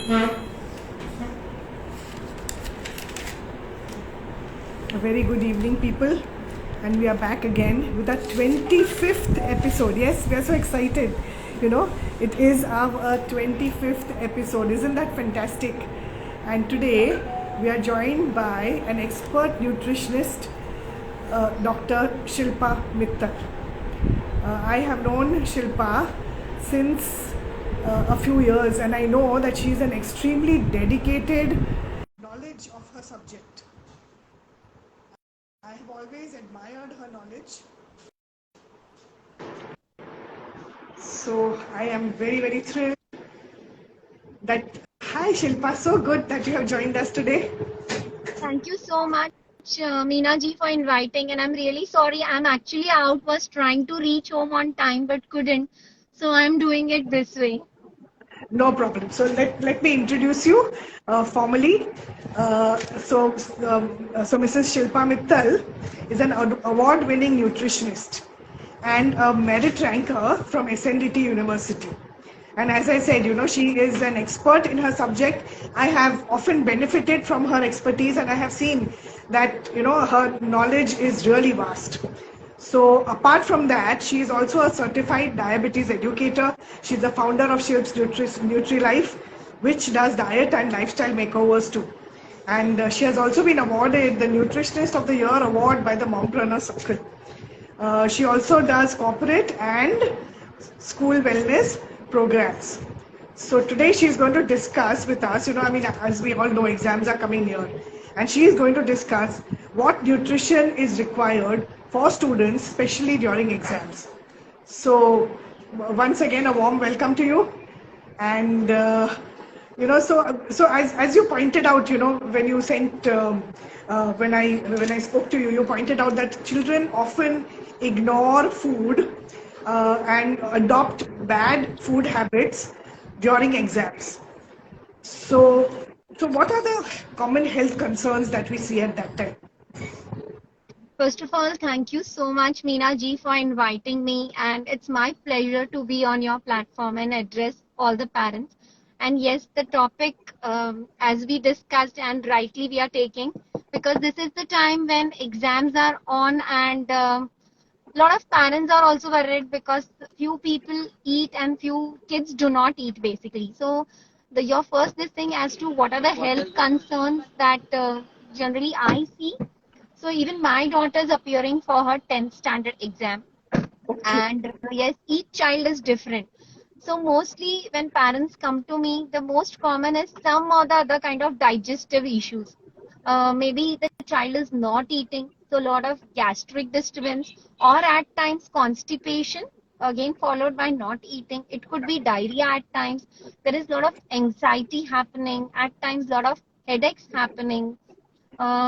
A very good evening, people, and we are back again with our 25th episode. Yes, we are so excited. It is our 25th episode. Isn't that fantastic? And today we are joined by an expert nutritionist, Dr. Shilpa Mittal. I have known Shilpa since a few years, and I know that she is an extremely dedicated knowledge of her subject. I have always admired her knowledge. So I am very, very thrilled that, hi Shilpa, so good that you have joined us today. Thank you so much, Meena ji, for inviting. And I'm really sorry. I'm actually out, was trying to reach home on time, but couldn't. So I'm doing it this way. No problem. So let me introduce you formally. So Mrs. Shilpa Mittal is an award-winning nutritionist and a merit ranker from SNDT University. And as I said, she is an expert in her subject. I have often benefited from her expertise, and I have seen that, her knowledge is really vast. So apart from that, she is also a certified diabetes educator. She's the founder of Shilp's NutriLife, which does diet and lifestyle makeovers too. And she has also been awarded the Nutritionist of the Year award by the Mompreneur Circle. She also does corporate and school wellness programs. So today she is going to discuss with us, as we all know, exams are coming near. And she is going to discuss what nutrition is required for students, especially during exams. So once again, a warm welcome to you. And, so as you pointed out, when you sent, when I spoke to you, you pointed out that children often ignore food and adopt bad food habits during exams. So what are the common health concerns that we see at that time? First of all, thank you so much, Meena ji, for inviting me. And it's my pleasure to be on your platform and address all the parents. And yes, the topic, as we discussed and rightly we are taking, because this is the time when exams are on, and a lot of parents are also worried because few people eat and few kids do not eat basically. So your first this thing as to what are the health concerns that generally I see. So even my daughter is appearing for her 10th standard exam, Okay. and yes, each child is different. So mostly when parents come to me, the most common is some or the other kind of digestive issues. Maybe the child is not eating, so a lot of gastric disturbance, or at times constipation, again followed by not eating. It could be diarrhea at times. There is a lot of anxiety happening, at times a lot of headaches happening,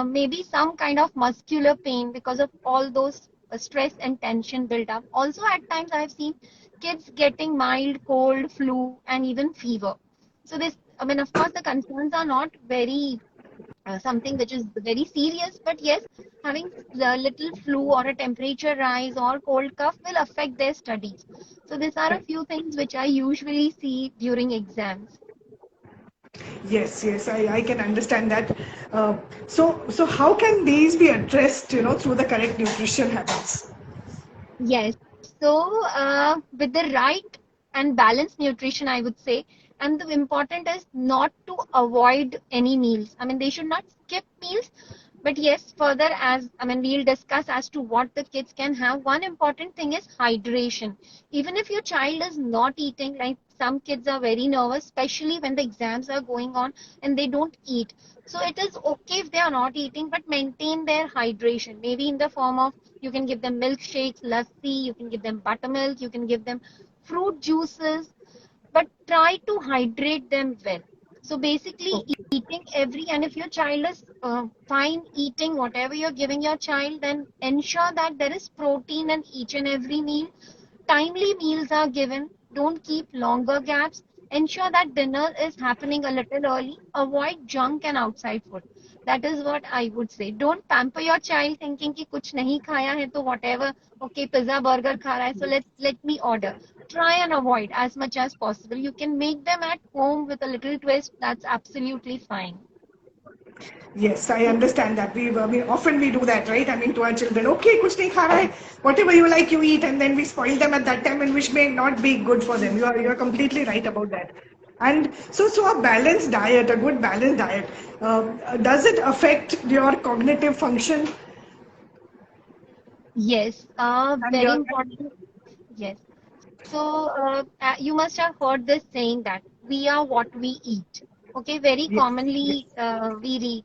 maybe some kind of muscular pain because of all those stress and tension built up. Also, at times, I've seen kids getting mild cold, flu, and even fever. So, of course, the concerns are not very something which is very serious, but yes, having a little flu or a temperature rise or cold cough will affect their studies. So, these are a few things which I usually see during exams. Yes, I can understand that. So how can these be addressed, through the correct nutrition habits? Yes. So, with the right and balanced nutrition, I would say, and the important is not to avoid any meals. They should not skip meals. But yes, further as we'll discuss as to what the kids can have. One important thing is hydration. Even if your child is not eating, like some kids are very nervous, especially when the exams are going on and they don't eat. So it is okay if they are not eating, but maintain their hydration. Maybe in the form of you can give them milkshakes, lassi, you can give them buttermilk, you can give them fruit juices, but try to hydrate them well. So basically, eating every, and if your child is fine eating whatever you're giving your child, then ensure that there is protein in each and every meal. Timely meals are given. Don't keep longer gaps. Ensure that dinner is happening a little early. Avoid junk and outside food. That is what I would say. Don't pamper your child thinking कि कुछ नहीं खाया है तो whatever, okay, pizza, burger खा रहा है, so let me order. try and avoid as much as possible. You can make them at home with a little twist. That's absolutely fine. Yes, I understand that. We often we do that, right? I mean, to our children, okay, kuch nahi kha raha hai, whatever you like, you eat, and then we spoil them at that time, and which may not be good for them. You are completely right about that. And so a balanced diet, a good balanced diet, does it affect your cognitive function Yes, and very your important. Yes. So you must have heard this saying that we are what we eat. Okay, very yes, yes, commonly we read,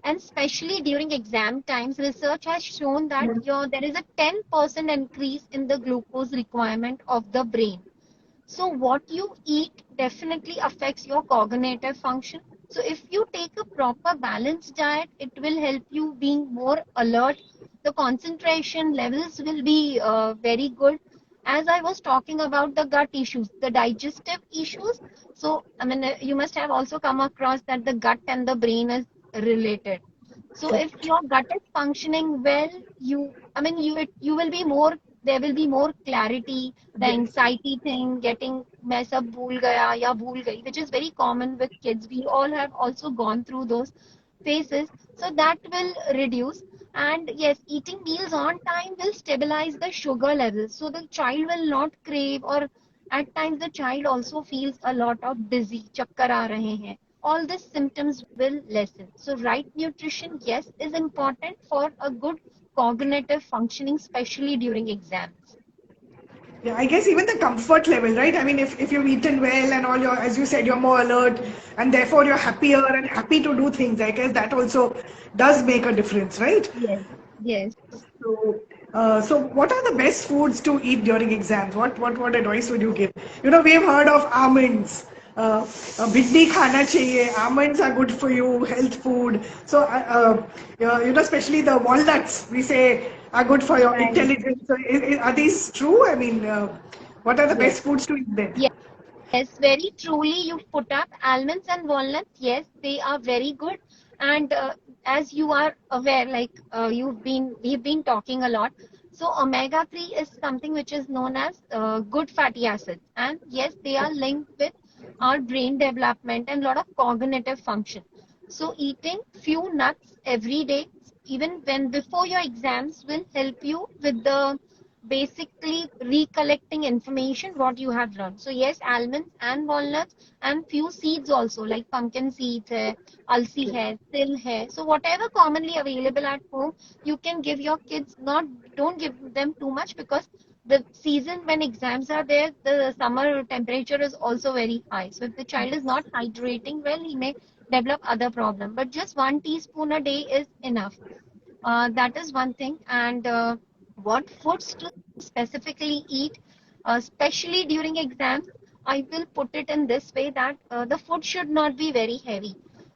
and especially during exam times, research has shown that there is a 10% increase in the glucose requirement of the brain. So what you eat definitely affects your cognitive function. So if you take a proper balanced diet, it will help you being more alert. The concentration levels will be very good. As I was talking about the gut issues, the digestive issues. So I mean, you must have also come across that the gut and the brain is related. So if correct. your gut is functioning well, I mean, you will be more, there will be more clarity. The Yes. anxiety thing, getting mess up, bhool gaya ya bhool gayi, which is very common with kids. We all have also gone through those phases. So that will reduce. And yes, eating meals on time will stabilize the sugar levels. So the child will not crave, or at times the child also feels a lot of dizzy, chakkar aa rahe hain. All these symptoms will lessen. So right nutrition, yes, is important for a good cognitive functioning, especially during exams. Yeah, I guess even the comfort level, right? I mean, if you've eaten well and all your, as you said, you're more alert and therefore you're happier and happy to do things. I guess that also does make a difference, right? Yes, yes. So what are the best foods to eat during exams? What advice would you give? You know, we've heard of almonds. Bhindi khana chahiye. Almonds are good for you, health food. So, especially the walnuts, we say are good for your Right. intelligence. So, are these true? I mean, what are the Yes. best foods to eat then? Yes, very truly you put up almonds and walnuts. Yes, they are very good. And as you are aware, like we've been talking a lot. So omega-3 is something which is known as good fatty acids. And yes, they are linked with our brain development and a lot of cognitive function. So eating few nuts every day, even when before your exams, will help you with the basically recollecting information what you have learned. So yes, almonds and walnuts and few seeds also, like pumpkin seeds hai, alsi hai, til hai. So whatever commonly available at home, you can give your kids. Not Don't give them too much, because the season when exams are there, the summer temperature is also very high. So if the child is not hydrating well, he may develop other problem. But just 1 teaspoon a day is enough. That is one thing. And what foods to specifically eat, especially during exams, I will put it in this way that the food should not be very heavy.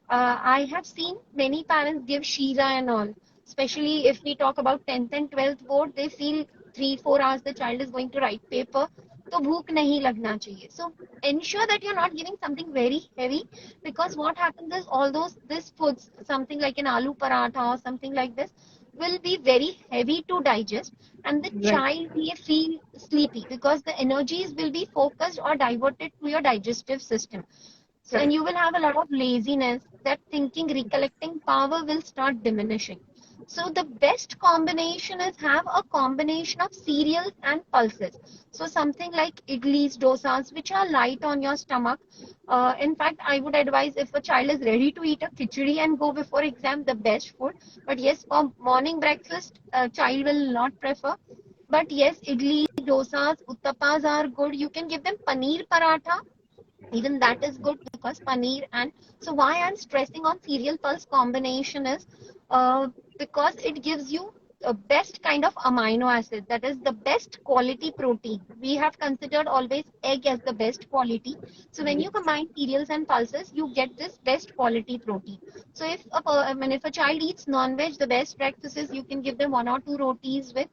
I have seen many parents give shira and all, especially if we talk about 10th and 12th board, they feel 3 4 hours the child is going to write paper, तो भूख नहीं लगना चाहिए. So ensure that you're not giving something very heavy, because what happens is all those this foods, something like an aloo paratha or something like this, will be very heavy to digest, and the Right. child may feel sleepy because the energies will be focused or diverted to your digestive system. So, and Correct. you will have a lot of laziness, that thinking, recollecting power will start diminishing. So the best combination is have a combination of cereals and pulses. So something like idlis, dosas, which are light on your stomach. In fact, I would advise, if a child is ready to eat a khichdi and go before exam, the best food. But yes, for morning breakfast, a child will not prefer. But yes, idli, dosas, uttapas are good. You can give them paneer paratha, even that is good, because paneer. And so why I'm stressing on cereal pulse combination is uh, because it gives you a best kind of amino acid, that is the best quality protein. We have considered always egg as the best quality. So when you combine cereals and pulses, you get this best quality protein. So if a child eats non-veg, the best practice is you can give them 1 or 2 rotis with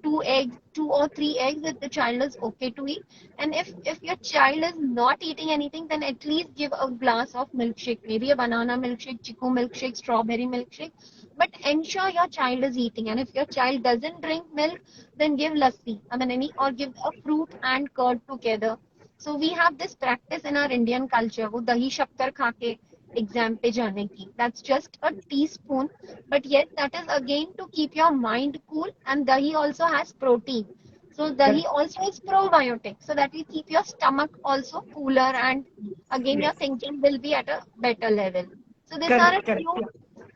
2 eggs, 2 or 3 eggs, if the child is okay to eat. And if your child is not eating anything, then at least give a glass of milkshake, maybe a banana milkshake, chiku milkshake, strawberry milkshake. but ensure your child is eating. And if your child doesn't drink milk, then give lassi. I mean, or give a fruit and curd together. So we have this practice in our Indian culture, wo dahi shakkar kha ke exam pe jaane ki. That's just a teaspoon, but yes, that is again to keep your mind cool. And dahi also has protein. So dahi Correct. also is probiotic, so that will keep your stomach also cooler, and again your Yes. thinking will be at a better level. So these are a Correct. Correct. few Yeah.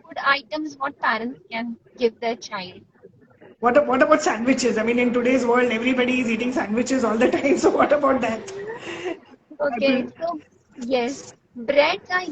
food items what parents can give their child. What about sandwiches? I mean, in today's world, everybody is eating sandwiches all the time. So what about that? I Okay, pre- so yes, breads I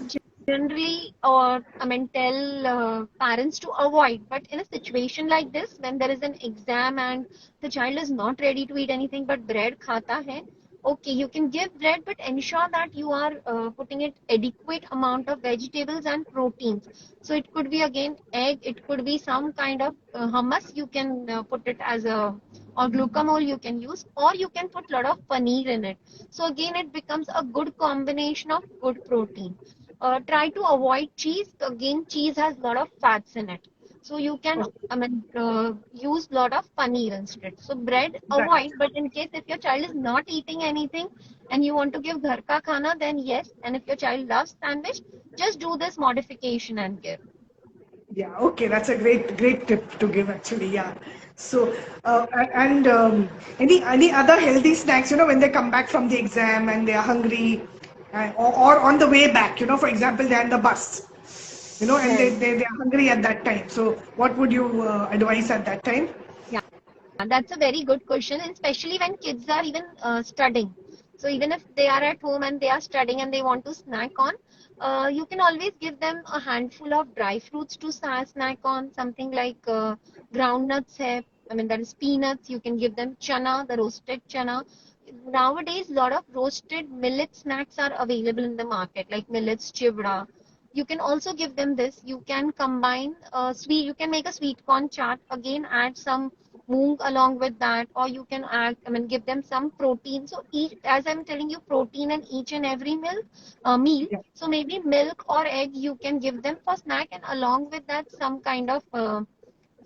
generally, or I mean tell parents to avoid. But in a situation like this, when there is an exam and the child is not ready to eat anything but bread khata hai, okay, you can give bread, but ensure that you are putting it adequate amount of vegetables and proteins. So it could be again egg, it could be some kind of hummus. You can put it as a, or glucamole you can use, or you can put lot of paneer in it. So again, it becomes a good combination of good protein. Try to avoid cheese. Again, cheese has a lot of fats in it. So you can, okay. I mean, use a lot of paneer instead. So bread Right. avoid, but in case if your child is not eating anything and you want to give ghar ka khana, then yes. And if your child loves sandwich, just do this modification and give. Yeah, okay, that's a great tip to give actually. Yeah. So, and any other healthy snacks, when they come back from the exam and they are hungry, or on the way back, for example, they're in the bus, and Right. they are hungry at that time. So, what would you advise at that time? Yeah, that's a very good question, and especially when kids are even studying. So even if they are at home and they are studying and they want to snack on, you can always give them a handful of dry fruits to snack on. Something like groundnuts hai. I mean, that is peanuts. You can give them chana, the roasted chana. Nowadays, a lot of roasted millet snacks are available in the market, like millets chivda. You can also give them this. You can combine sweet. You can make a sweet corn chaat. Again, add some moong along with that, or you can add, I mean, give them some protein. So each, as I'm telling you, protein in each and every meal. Yeah. So maybe milk or egg you can give them for snack, and along with that some kind of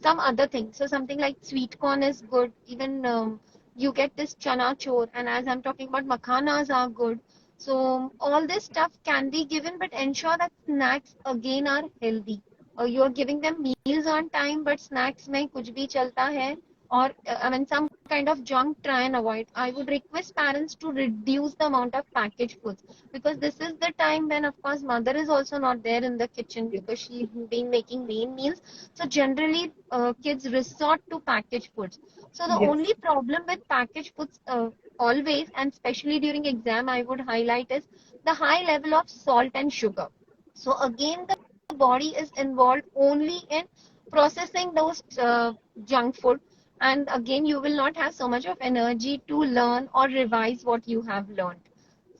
some other thing. So something like sweet corn is good. Even you get this chana chor, and as I'm talking about makhanas are good. So all this stuff can be given, but ensure that snacks again are healthy. You are giving them meals on time, but snacks mein kuch bhi chalta hai, or I mean some kind of junk. Try and avoid. I would request parents to reduce the amount of packaged foods, because this is the time when, of course, mother is also not there in the kitchen because she been making main meals. So generally, kids resort to packaged foods. So the Yes. only problem with packaged foods, always and especially during exam, I would highlight is the high level of salt and sugar. So again, the body is involved only in processing those junk food, and again, you will not have so much of energy to learn or revise what you have learned.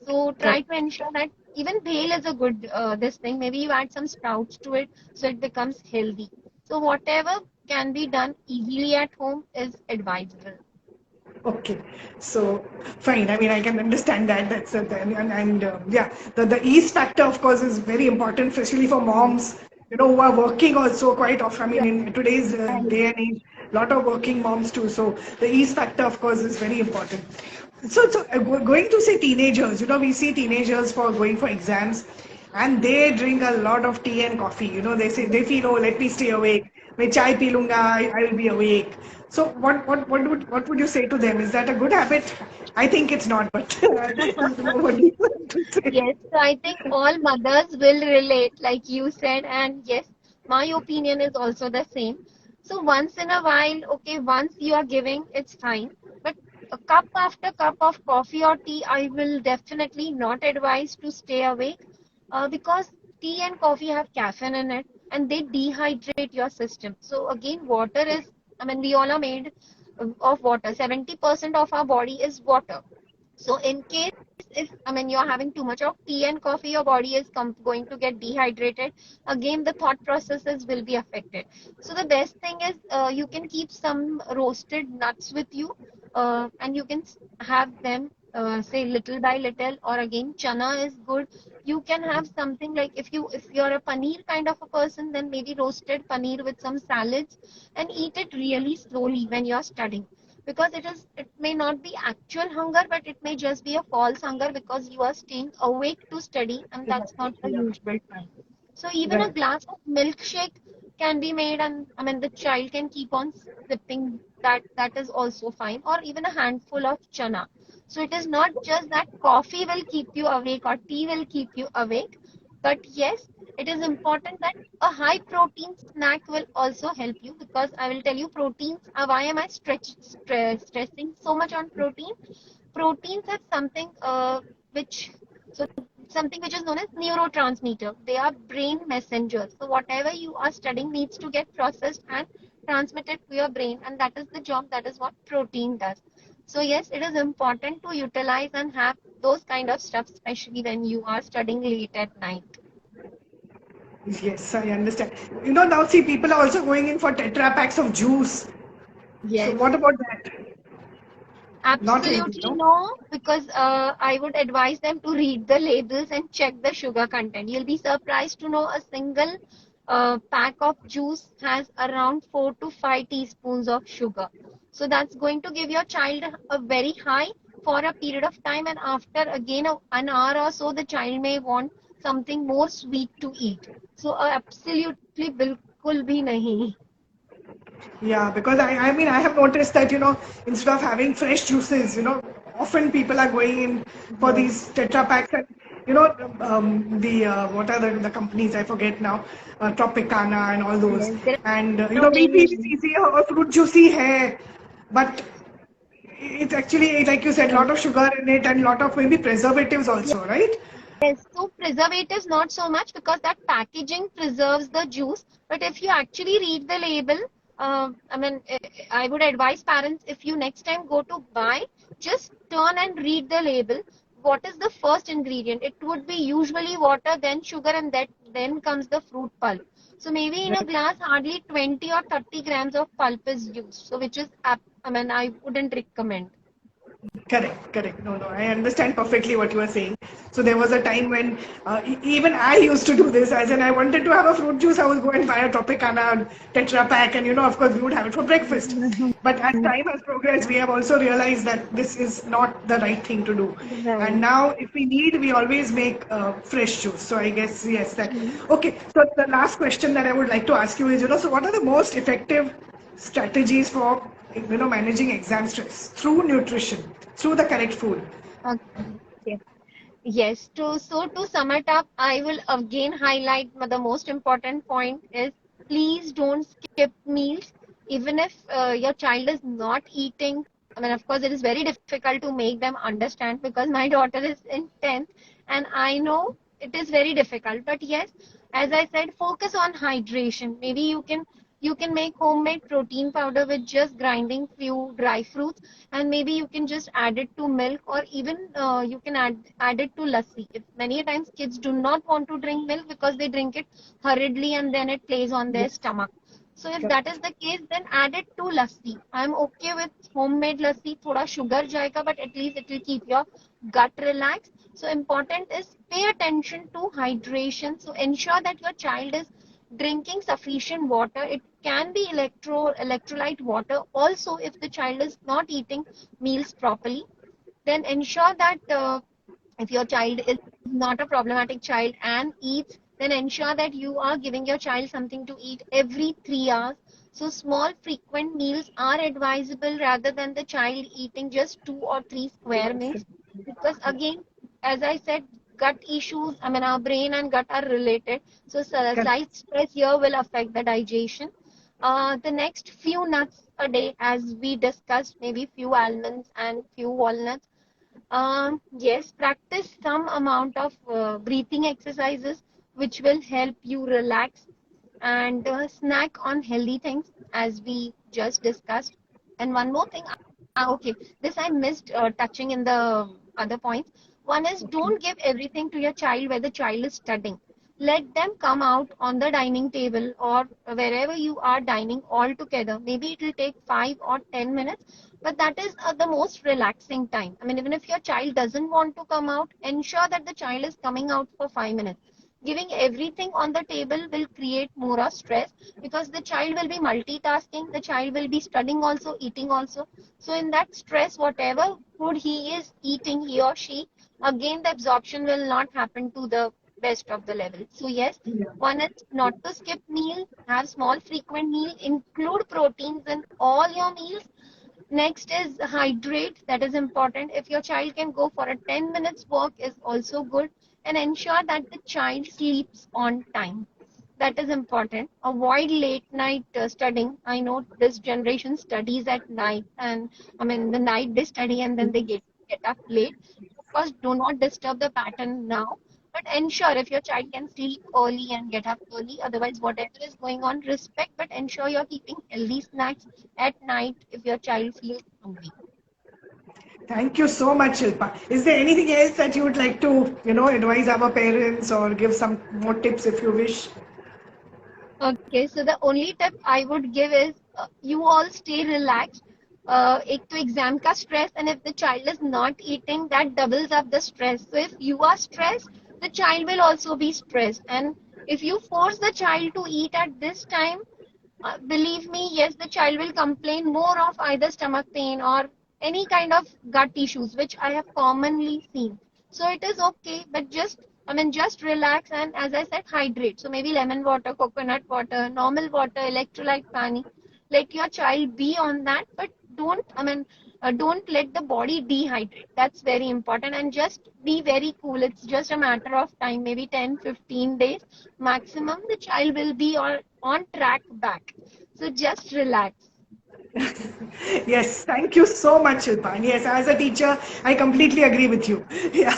So try Correct. to ensure that even bhel is a good this thing. Maybe you add some sprouts to it so it becomes healthy. So whatever can be done easily at home is advisable. Okay, so fine. I mean, I can understand that. That's yeah, the ease factor, of course, is very important, especially for Right. moms, who are working also quite often. I mean, in today's Right. day and age, a lot of working moms too. So the ease factor, of course, is very important. So going to say teenagers, we see teenagers for going for exams, and they drink a lot of tea and coffee. They say they feel, oh, let me stay awake. मैं चाय P लूंगा, I will be awake. So what would you say to them? Is that a good habit? I think it's not, but what do you want to say? Yes, so I think all mothers will relate, like you said, and yes, my opinion is also the same. So once in a while, okay, once you are giving, it's fine. But a cup after cup of coffee or tea, I will definitely not advise to stay awake, because tea and coffee have caffeine in it and they dehydrate your system. So again, water is, I mean, we all are made of water. 70% of our body is water. So in case if, I mean, you're having too much of tea and coffee, your body is going to get dehydrated. Again, the thought processes will be affected. So the best thing is you can keep some roasted nuts with you, and you can have them say little by little, or again chana is good. You can have something like, if you're a paneer kind of a person, then maybe roasted paneer with some salads, and eat it really slowly when you're studying, because it may not be actual hunger, but it may just be a false hunger because you are staying awake to study, and that's not the Yeah. usual time. So even a Right. glass of milkshake can be made, and I mean the child can keep on sipping that. That is also fine. Or even a handful of chana. So it is not just that coffee will keep you awake or tea will keep you awake, but yes, it is important that a high protein snack will also help you, because I will tell you proteins. Why am I stressing so much on protein? Proteins are something which so something which is known as neurotransmitter. They are brain messengers. So whatever you are studying needs to get processed and transmitted to your brain, and that is the job. That is what protein does. So yes, it is important to utilize and have those kind of stuff, especially when you are studying late at night. Yes, I understand. Now see, people are also going in for Tetra packs of juice. So Yes. what about that? Not healthy, Absolutely no? no, because I would advise them to read the labels and check the sugar content. You'll be surprised to know a single pack of juice has around 4 to 5 teaspoons of sugar. So that's going to give your child a very high for a period of time, and after again an hour or so, the child may want something more sweet to eat. So absolutely bilkul bhi nahi. Yeah, because I mean, I have noticed that, instead of having fresh juices, often people are going in for Yes, these Tetra packs and, what are the companies? I forget now, Tropicana and all those. yes, there And, are maybe many. it's easy or fruit juicy hai, but it's actually, like you said, a lot of sugar in it and a lot of maybe preservatives also, right? Yes, so preservatives not so much, because that packaging preserves the juice. But if you actually read the label, I mean, I would advise parents, if you next time go to buy, just turn and read the label. What is the first ingredient? It would be usually water, then sugar, and that then comes the fruit pulp. So maybe in a glass, hardly 20 or 30 grams of pulp is used. So which is, I mean, I wouldn't recommend. Correct, correct. No, no, I understand perfectly what you are saying. So there was a time when even I used to do this. As in, I wanted to have a fruit juice, I would go and buy a Tropicana Tetra pack, and of course, we would have it for breakfast. But as time has progressed, we have also realized that this is not the right thing to do. And Right. now, if we need, we always make fresh juice. So I guess yes, that okay. So the last question that I would like to ask you is, so what are the most effective strategies for managing exam stress through nutrition, through the correct food? Okay. Yes, to sum it up, I will again highlight the most important point is, please don't skip meals, even if your child is not eating. I mean, of course, it is very difficult to make them understand, because my daughter is in 10th, and I know it is very difficult. But yes, as I said, focus on hydration. Maybe you can make homemade protein powder with just grinding few dry fruits, and maybe you can just add it to milk, or even you can add it to lassi. If many a times kids do not want to drink milk because they drink it hurriedly and then it plays on their Yes, stomach. So if that is correct. the case, then add it to lassi. I'm okay with homemade lassi. Thoda sugar jayega, but at least it will keep your gut relaxed. So important is pay attention to hydration. So ensure that your child is drinking sufficient water. It can be electrolyte water. Also, if the child is not eating meals properly, then ensure that if your child is not a problematic child and eats, then ensure that you are giving your child something to eat every 3 hours. So small frequent meals are advisable, rather than the child eating just 2 or 3 square meals, because again, as I said, gut issues, I mean, our brain and gut are related. So Correct. slight stress here will affect the digestion. The next few nuts a day, as we discussed, maybe few almonds and few walnuts. Yes, practice some amount of breathing exercises, which will help you relax, and snack on healthy things, as we just discussed. And one more thing, okay, this I missed touching in the other points. One is, don't give everything to your child where the child is studying. let them come out on the dining table or wherever you are dining all together. Maybe it will take 5 or 10 minutes, but that is the most relaxing time. I mean, even if your child doesn't want to come out, ensure that the child is coming out for 5 minutes. Giving everything on the table will create more of stress because the child will be multitasking, the child will be studying also, eating also. So in that stress, whatever food he is eating, he or she, again the absorption will not happen to the best of the level. So yes, Yeah. one is not to skip meal, have small frequent meal, include proteins in all your meals. Next is hydrate, that is important. If your child can go for a 10 minutes walk is also good, and ensure that the child sleeps on time. That is important. Avoid late night studying. I know this generation studies at night, and I mean the night they study and then they get up late. Of course, do not disturb the pattern now, but ensure if your child can sleep early and get up early. Otherwise, whatever is going on, respect, but ensure you're keeping healthy snacks at night if your child feels hungry. Thank you so much, Shilpa. Is there anything else that you would like to, advise our parents or give some more tips if you wish? Okay, so the only tip I would give is you all stay relaxed. एक तो exam का stress, and if the child is not eating, that doubles up the stress. So if you are stressed, the child will also be stressed. And if you force the child to eat at this time, believe me, yes, the child will complain more of either stomach pain or any kind of gut issues, which I have commonly seen. So it is okay, but just relax and, as I said, hydrate. So maybe lemon water, coconut water, normal water, electrolyte pani. Let your child be on that, but don't let the body dehydrate. That's very important. And just be very cool. It's just a matter of time, maybe 10, 15 days maximum. The child will be on track back. So just relax. Yes, thank you so much, Shilpa. And yes, as a teacher, I completely agree with you. Yeah,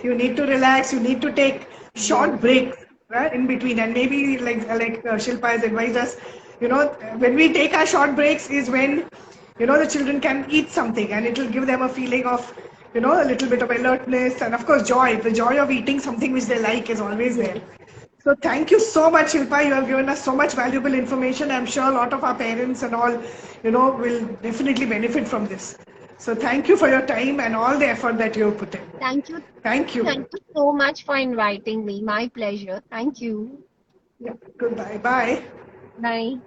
you need to relax. You need to take Yes. short breaks, right, in between, and maybe like Shilpa has advised us. When we take our short breaks is when the children can eat something, and it will give them a feeling of a little bit of alertness, and of course joy. The joy of eating something which they like is always there. Yes. So thank you so much, Shilpa. You have given us so much valuable information. I'm sure a lot of our parents and all, will definitely benefit from this. So thank you for your time and all the effort that you have put in. Thank you. Thank you. Thank you so much for inviting me. My pleasure. Thank you. Yeah. Goodbye. Bye. Bye.